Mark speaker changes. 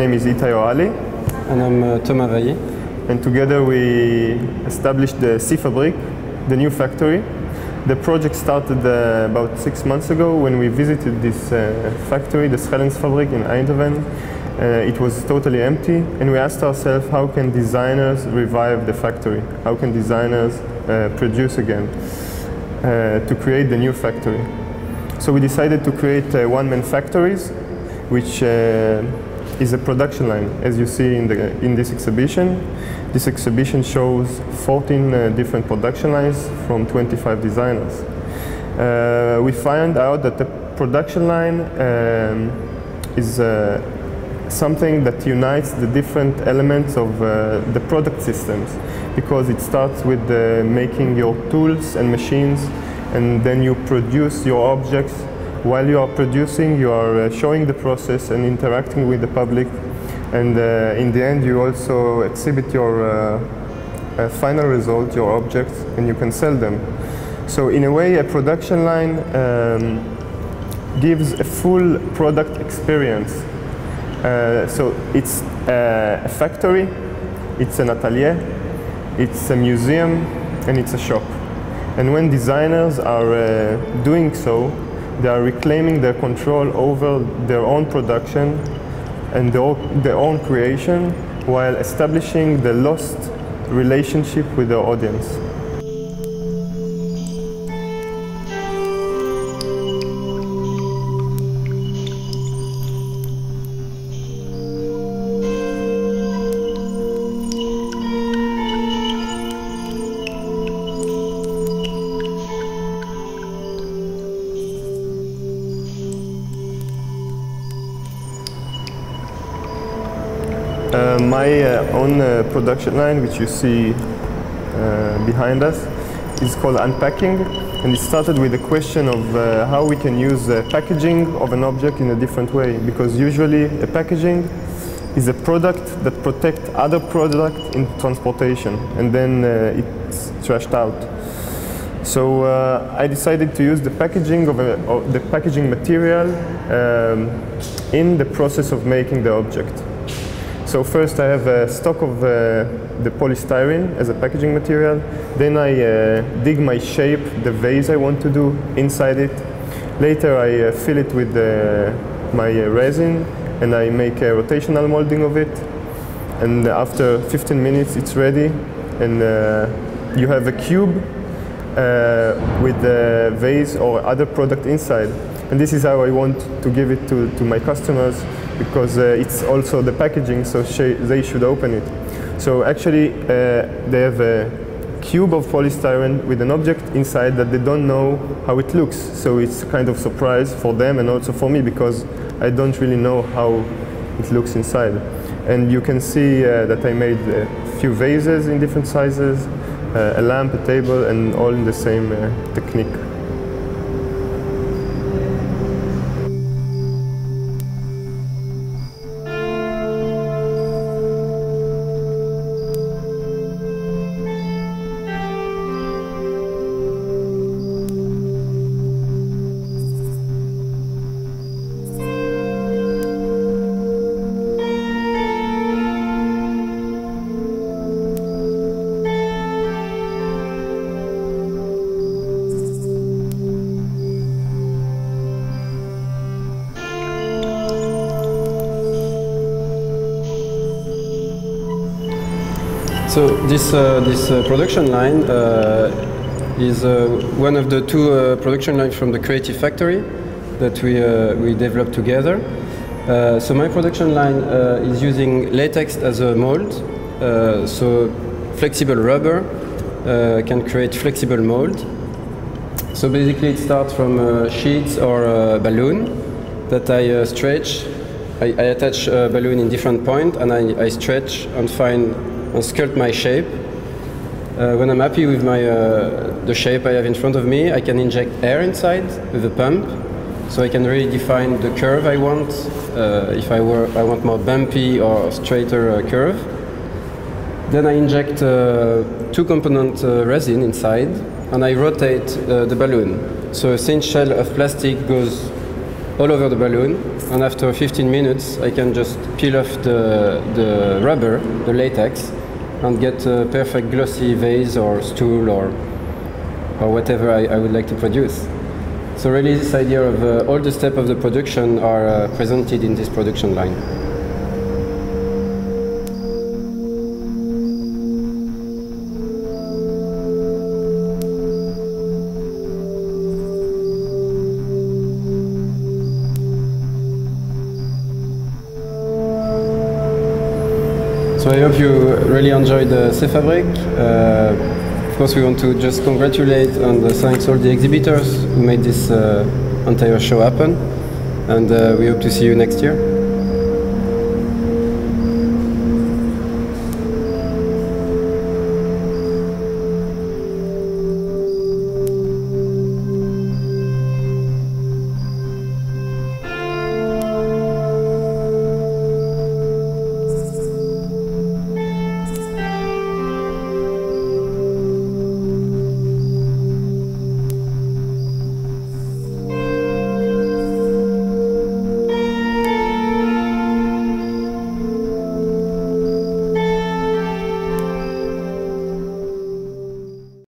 Speaker 1: name is Itay Ohaly.
Speaker 2: And I'm Thomas Vailly.
Speaker 1: And together we established the C-Fabriek, the new factory. The project started about 6 months ago when we visited this factory, the C-Fabriek in Eindhoven. It was totally empty, and we asked ourselves, how can designers revive the factory? How can designers produce again to create the new factory? So we decided to create one-man factories, which is a production line, as you see in this exhibition. This exhibition shows 14 different production lines from 25 designers. We found out that the production line is something that unites the different elements of the product systems, because it starts with making your tools and machines, and then you produce your objects. While you are producing, you are showing the process and interacting with the public, and in the end you also exhibit your final result, your objects, and you can sell them. So in a way, a production line gives a full product experience. So it's a factory, it's an atelier, it's a museum, and it's a shop. And when designers are doing so, they are reclaiming their control over their own production and their own creation, while establishing the lost relationship with their audience. My own production line, which you see behind us, is called Unpacking, and it started with the question of how we can use packaging of an object in a different way, because usually a packaging is a product that protects other products in transportation, and then it's trashed out. So I decided to use the packaging of the packaging material in the process of making the object. So first I have a stock of the polystyrene as a packaging material. Then I dig my shape, the vase I want to do inside it. Later I fill it with my resin, and I make a rotational molding of it. And after 15 minutes it's ready, and you have a cube with the vase or other product inside. And this is how I want to give it to my customers, because it's also the packaging, so they should open it. So actually they have a cube of polystyrene with an object inside that they don't know how it looks. So it's kind of a surprise for them and also for me, because I don't really know how it looks inside. And you can see that I made a few vases in different sizes, a lamp, a table, and all in the same technique.
Speaker 2: So this production line is one of the two production lines from the Creative Factory that we developed together. So my production line is using latex as a mold. So flexible rubber can create flexible mold. So basically it starts from sheets or a balloon that I stretch. I attach a balloon in different points, and I stretch and sculpt my shape. When I'm happy with the shape I have in front of me, I can inject air inside with a pump, so I can really define the curve I want. If I want more bumpy or straighter curve. Then I inject two-component resin inside, and I rotate the balloon. So a thin shell of plastic goes all over the balloon, and after 15 minutes I can just peel off the rubber, the latex, and get a perfect glossy vase or stool or whatever I would like to produce. So really this idea of all the steps of the production are presented in this production line. So I hope you really enjoyed the C-Fabriek. Of course, we want to just congratulate and thank all the exhibitors who made this entire show happen. And we hope to see you next year.